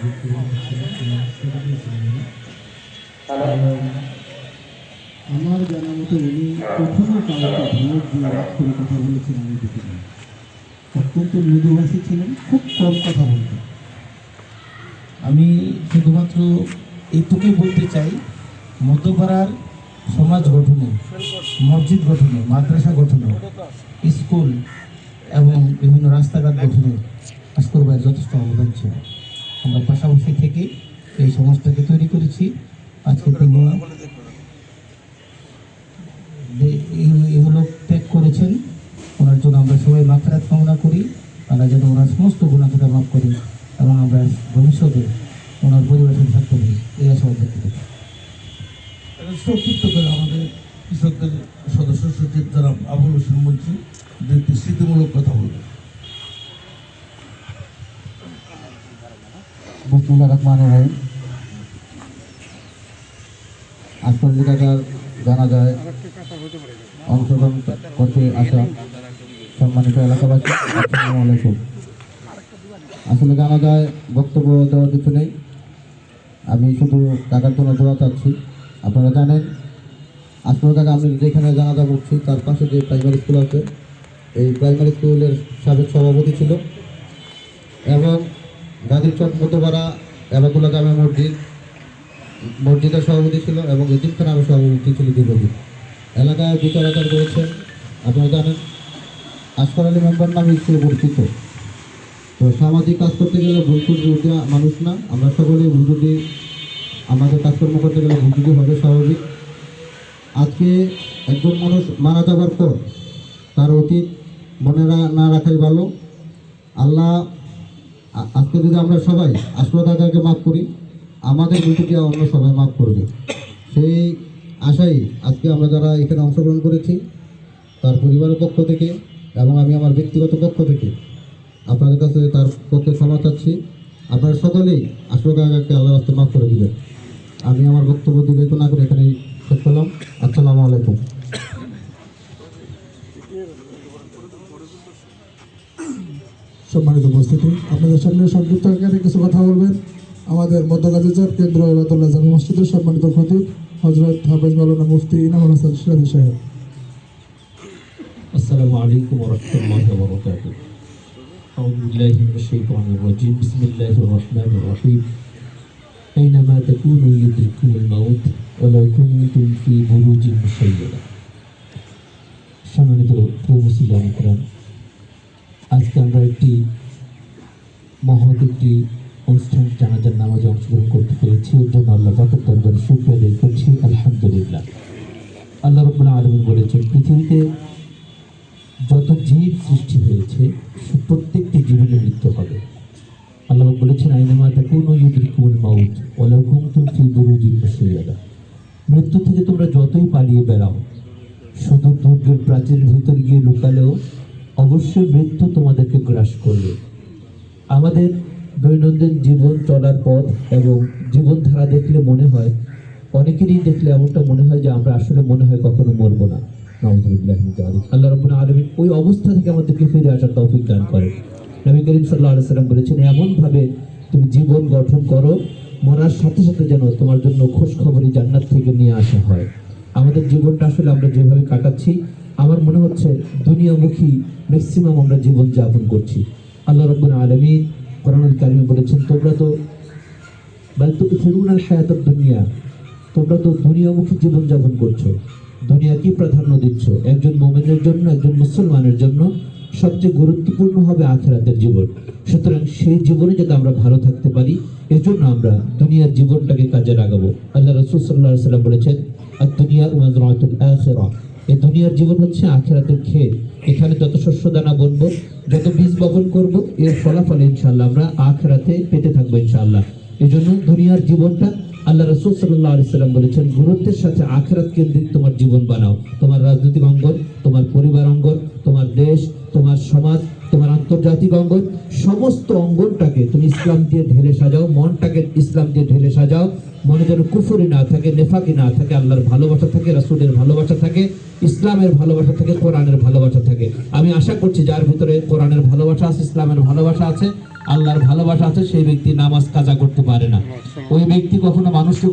আমার জানা মতো উনি কখনো কাউকে ধমক দিয়ে রাগ করে কথা বলেছেন আমি দেখিনি। অত্যন্ত মৃদুভাষী ছিলেন, খুব কম কথা বলতেন। আমি শুধুমাত্র এইটুকুই বলতে চাই, মধ্যপাড়ার সমাজ গঠনে, মসজিদ গঠনে, মাদ্রাসা গঠনে, স্কুল এবং বিভিন্ন রাস্তাঘাট গঠনে আশকর ভাইয়ের যথেষ্ট অবদান ছিল। আমরা পাশাপাশি থেকে এই সমাজটাকে তৈরি করেছি। আজকে তিনি ইহলোক ত্যাগ করেছেন, ওনার জন্য আমরা সবাই মাগফিরাত কামনা করি। আল্লাহ যেন ওনার সমস্ত গুনাহকে মাফ করেন এবং আমরা ভবিষ্যতে ওনার পরিবেশন থাকতে পারি, এই আশাবাদ ব্যক্ত করি। সংক্ষিপ্ত করে আমাদের কৃষকদের সদস্য সচিব জনাব আবুল হোসেন মন্ত্রী দুটি স্মৃতিমূলক কথা বলবেন। বিসমিল্লাহির রহমানির রহিম। আজকের কাকার জানাজায় অংশগ্রহণ করতে আসা সম্মানিত এলাকাবাসী, আসসালামু আলাইকুম। আসলে জানাজায় বক্তব্য দেওয়ার কিছু নেই, আমি শুধু কাকার জন্য দোয়া চাচ্ছি। আপনারা জানেন আসলে কাকা আমি যেখানে জানাজা করছি তার পাশে যে প্রাইমারি স্কুল আছে, এই প্রাইমারি স্কুলের সাবেক সভাপতি ছিল এবং গাজীর চক মধ্যপাড়া এলাকুল্লা জামে মসজিদের সভাপতি ছিল এবং এতিমখানার সভাপতি ছিল দীর্ঘদিন। এলাকায় বিচার আচার করেছেন। আপনারা জানেন আশকর আলী মেম্বার নামে হিসেবে পরিচিত। তো সামাজিক কাজ করতে গেলে ভুল ত্রুটি মানুষ না, আমরা সকলেই ভুল ত্রুটি, আমাদের কাজকর্ম করতে গেলে ভুল ত্রুটি হবে স্বাভাবিক। আজকে একজন মানুষ মারা যাবার পর তার অতীত মনে না রাখাই ভালো। আল্লাহ আজকে যদি আমরা সবাই আশকর কাকাকে মাফ করি, আমাদের ভুলটি অন্য সবাই মাফ করবে, সেই আশাই আজকে আমরা যারা এখানে অংশগ্রহণ করেছি তার পরিবারের পক্ষ থেকে এবং আমি আমার ব্যক্তিগত পক্ষ থেকে আপনাদের কাছে তার পক্ষে ক্ষমা চাচ্ছি। আপনারা সকলেই আশকর কাকাকে আল্লাহর রাস্তায় মাফ করে দিবেন। আমি আমার বক্তব্য দীর্ঘায়িত না করে এখানেই শেষ করলাম। আসসালামু আলাইকুম। সম্মানিত উপস্থিতি, আপনাদের সামনে সংক্ষিপ্ত আকারে কিছু কথা বলবেন আমাদের মধ্যগাজীচর কেন্দ্র ইবাদুল্লাহ জামে মসজিদের সম্মানিত খতিব হযরত হাফেজ মাওলানা মুফতি ইনামুল হাসান সিরাজি সাহেব। আসসালামু আলাইকুম ওয়া রাহমাতুল্লাহি ওয়া বারাকাতুহু। আউযু বিল্লাহি মিনাশ শাইতানির রাজীম। বিসমিল্লাহির রাহমানির রাহিম। আইনামা তাকুনু ইউদরিকুমুল মাউত ওয়ালাউ কুনতুম ফি বুরুজিন মুশাইয়াদা। সম্মানিত মুসলিম کرام, আজকে আমরা একটি মহৎ একটি অনুষ্ঠান জানাজার নামাজে অংশগ্রহণ করতে পেরেছি। এর জন্য আল্লাহ পাকের দরবারে শুকরিয়া আদায় করছি, আলহামদুলিল্লাহ। আল্লাহ রাব্বুল আলামিন বলেছেন, পৃথিবীতে যত জীব সৃষ্টি হয়েছে প্রত্যেকটি জীবনের মৃত্যু হবে। আল্লাহ বলেছেন, আইনামা তাকুনু ইউদরিকুমুল মাউত ওয়ালাউ কুনতুম ফি বুরুজিন মুশাইয়াদা। মৃত্যু থেকে তোমরা যতই পালিয়ে বেড়াও, শুধু দুর্গের প্রাচীরের ভিতরে গিয়ে লুকালেও অবশ্যই মৃত্যু তোমাদেরকে গ্রাস করবে। আমাদের দৈনন্দিন জীবন চলার পথ এবং জীবনধারা দেখলে মনে হয়, অনেকেরই দেখলে এমনটা মনে হয় যে আমরা আসলে মনে হয় কখনো মরবো না। আল্লাহ রাব্বুল আলামিন ওই অবস্থা থেকে আমাদেরকে ফিরে আসার তৌফিক দান করে। নবী করিম সাল্লাল্লাহু আলাইহি সাল্লাম বলেছেন, এমনভাবে তুমি জীবন গঠন করো মরার সাথে সাথে যেন তোমার জন্য খোঁজ খবরই জান্নাত থেকে নিয়ে আসা হয়। আমাদের জীবনটা আসলে আমরা যেভাবে কাটাচ্ছি, আমার মনে হচ্ছে দুনিয়ামুখী ম্যাক্সিমাম আমরা জীবন যাপন করছি। আল্লাহ রাব্বুল আলামিন কোরআনুল কারীমে বলেছেন, তোমরা তো দুনিয়ামুখী জীবন যাপন করছো, দুনিয়া কি প্রাধান্য দিচ্ছ। একজন মুমিনের জন্য, একজন মুসলমানের জন্য সবচেয়ে গুরুত্বপূর্ণ হবে আখিরাতের জীবন। সুতরাং সেই জীবনে যাতে আমরা ভালো থাকতে পারি, এজন্য আমরা দুনিয়ার জীবনটাকে কাজে লাগাবো। আল্লাহ রাসূল সাল্লাল্লাহু আলাইহি ওয়াসাল্লাম বলেছেন, আদ-দুনিয়া মাযরাতুল আখিরাহ। এই দুনিয়ার জীবন হচ্ছে আখিরাতের ক্ষেত। এখানে যত শস্য দানা বুনবো, যত বীজ বপন করব, এর ফলাফল ইনশাআল্লাহ আমরা আখিরাতে পেতে থাকবো ইনশাআল্লাহ। এজন্য দুনিয়ার জীবনটা আল্লাহ রাসূল সাল্লাল্লাহু আলাইহি ওয়াসাল্লাম বলেছেন, গুরুত্বের সাথে আখিরাত কেন্দ্রিক তোমার জীবন বানাও। তোমার রাজনৈতিক অঙ্গন, তোমার পরিবার অঙ্গন, তোমার দেশ, তোমার সমাজ, তোমার আন্তর্জাতিক অঙ্গন, সমস্ত অঙ্গনটাকে তুমি ইসলাম দিয়ে ঢেলে সাজাও। মনটাকে ইসলাম দিয়ে ঢেলে সাজাও। মনে যেন কুফরি না থাকে, নেফাকি না থাকে, আল্লাহর ভালোবাসা থাকে, রাসূলের ভালোবাসা থাকে, ইসলামের ভালোবাসা থাকে, কোরআনের ভালোবাসা থাকে। আমি আশা করছি যার ভিতরে কোরআনের ভালোবাসা আছে, ইসলামের ভালোবাসা আছে, আল্লাহর ভালোবাসা আছে সেই ব্যক্তি নামাজ কাজা করতে পারে না। ওই ব্যক্তি কখনো মানুষকে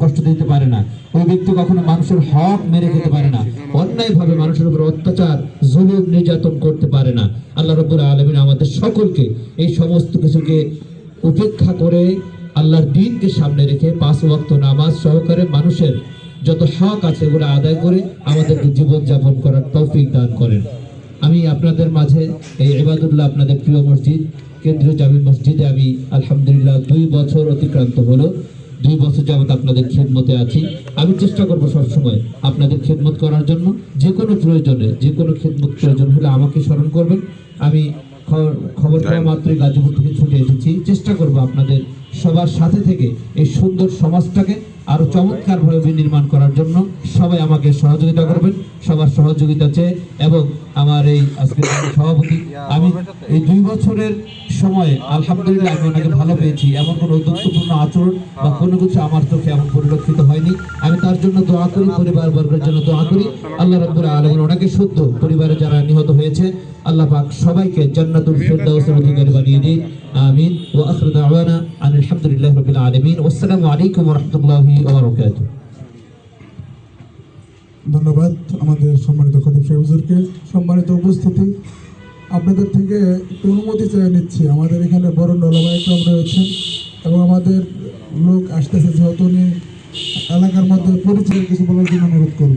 কষ্ট দিতে পারে না। ওই ব্যক্তি কখনো মানুষের হক মেরে খেতে পারে না। অন্যায়ভাবে মানুষের উপর অত্যাচার জুলুম নির্যাতন করতে পারে না। আল্লাহ রাব্বুল আলামিন আমাদের সকলকে এই সমস্ত কিছুকে উপেক্ষা করে আল্লাহর দ্বীনকে সামনে রেখে 5 ওয়াক্ত নামাজ সহকারে মানুষের যত হক আছে এগুলো আদায় করে আমাদেরকে জীবনযাপন করার তৌফিক দান করেন। আমি আপনাদের মাঝে এই ইবাদুল্লাহ আপনাদের প্রিয় মসজিদ কেন্দ্রীয় জামি মসজিদে আমি আলহামদুলিল্লাহ 2 বছর অতিক্রান্ত হলো। 2 বছর যাবত আপনাদের খেদমতে আছি। আমি চেষ্টা করবো সবসময় আপনাদের খেদমত করার জন্য। যে কোনো প্রয়োজনে যে কোনো খেদমত প্রয়োজন হলে আমাকে স্মরণ করবেন। আমি খবর পাওয়া মাত্রই গাজীপুর থেকে ছুটে এসেছি। চেষ্টা করব আপনাদের সবার সাথে থেকে এই সুন্দর সমাজটাকে আরো চমৎকারভাবে বিনির্মাণ করার জন্য। সবাই আমাকে সহযোগিতা করবেন, সবার সহযোগিতা চেয়ে। এবং আমার এই আজকের সভাপতি, আমি এই 2 বছরের সময় আলহামদুলিল্লাহ আমি ওনাকে ভালো পেয়েছি। এমন কোনো গুরুত্বপূর্ণ আচরণ বা কোনো কিছু আমার চোখে এমন পরিলক্ষিত হয়নি। আমি তার জন্য দোয়া করি, পরিবার বর্গের জন্য দোয়া করি। আল্লাহ রাব্বুল আলামিন ওনাকে শুদ্ধ পরিবারে যারা নিহত হয়েছে আল্লাহ পাক সবাইকে জান্নাতুল ফিরদাউসের অধিকারী বানিয়ে দিন। আমিন। ওয়া আখিরু দাওয়ানা আনিল হামদুলিল্লাহি রাব্বিল আলামিন। আসসালামু আলাইকুম ওয়া রাহমাতুল্লাহি ওয়া বারাকাতুহু। ধন্যবাদ আমাদের সম্মানিত খতিব সাহেব হুজুরকে। সম্মানিত উপস্থিতি, আপনাদের থেকে একটু অনুমতি চেয়ে নিচ্ছি। আমাদের এখানে বড় ওলামা একরাম রয়েছেন এবং আমাদের লোক আসতেছে, যেহেতু উনি এলাকার মধ্যে পরিচয়ের কিছু বলার জন্য অনুরোধ করব।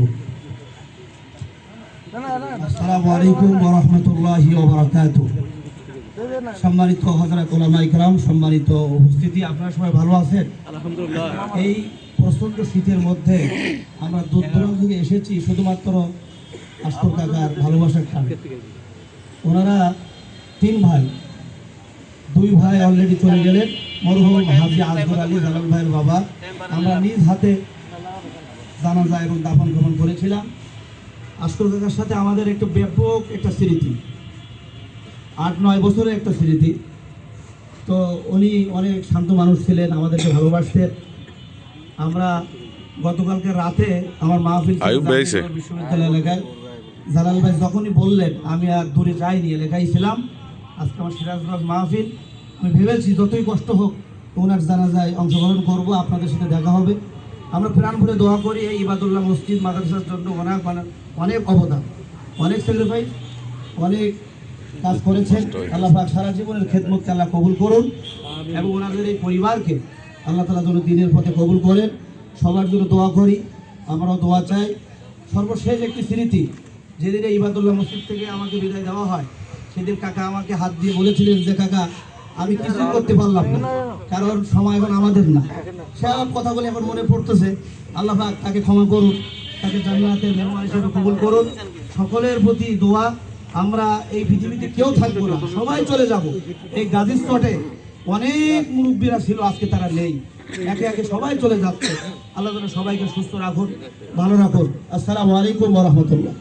আসসালামু আলাইকুম ওয়া রাহমাতুল্লাহি ওয়া বারাকাতুহু। সম্মানিত হযরত উলামা ইকরাম, সম্মানিত উপস্থিতি, আপনারা সবাই ভালো আছেন? আলহামদুলিল্লাহ। এই প্রচণ্ড শীতের মধ্যে আমরা দূর দূরান্ত থেকে এসেছি শুধুমাত্র আশফাক কাকার ভালোবাসার কারণে। ওনারা 3 ভাই, 2 ভাই অলরেডি চলে গেলেন। মরহুম হাজী আসগর আলী জালাল ভাইয়ের বাবা, আমরা নিজ হাতে জানাজা এবং দাফন কাফন করেছিলাম। আসগর কাকার সাথে আমাদের একটু ব্যাপক একটা স্মৃতি, 8-9 বছরের একটা স্মৃতি। তো উনি অনেক শান্ত মানুষ ছিলেন, আমাদেরকে ভালোবাসতেন। আমরা গতকালকে রাতে আমার মাহফিল বিশ্ববিদ্যালয় এলাকায় জালাল ভাই যখনই বললেন, আমি আর দূরে যাইনি, এলাকায় ছিলাম। আজকে আমার সিরাজগঞ্জ মাহফিল, আমি ভেবেছি যতই কষ্ট হোক ওনার জানাজায় অংশগ্রহণ করব, আপনাদের সাথে দেখা হবে। আমরা প্রাণ ভরে দোয়া করি এই ইবাদুল্লাহ মসজিদ মাদ্রাসার জন্য। অনেক অবদান, অনেক স্যাক্রিফাইস, অনেক কাজ করেছেন। আল্লাহ পাক সারা জীবনের খেদমতকে আল্লাহ কবুল করুন এবং ওনাদের এই পরিবারকে আল্লাহ তাআলা যেন দ্বীনের পথে কবুল করেন। সবার জন্য দোয়া করি, আমরাও দোয়া চাই। সর্বশেষ একটি স্মৃতি, যেদিন এই ইবাদুল্লাহ মসজিদ থেকে আমাকে বিদায় দেওয়া হয়, সেদিন কাকা আমাকে হাত দিয়ে বলেছিলেন যে কাকা আমি কিছুই করতে পারলাম না, কারণ সময় এখন আমাদের না। সব কথাগুলো এখন মনে পড়তেছে। আল্লাহ পাক তাকে ক্ষমা করুন, তাকে জান্নাতের মেহমান হিসেবে কবুল করুন। সকলের প্রতি দোয়া, আমরা এই পৃথিবীতে কেউ থাকবো না, সবাই চলে যাব। এই গাজী স্পটে অনেক মুরব্বীরা ছিল, আজকে তারা নেই, একে একে সবাই চলে যাচ্ছে। আল্লাহ যেন সবাইকে সুস্থ রাখুন, ভালো রাখুন। আসসালামু আলাইকুম ওয়া রাহমাতুল্লাহ।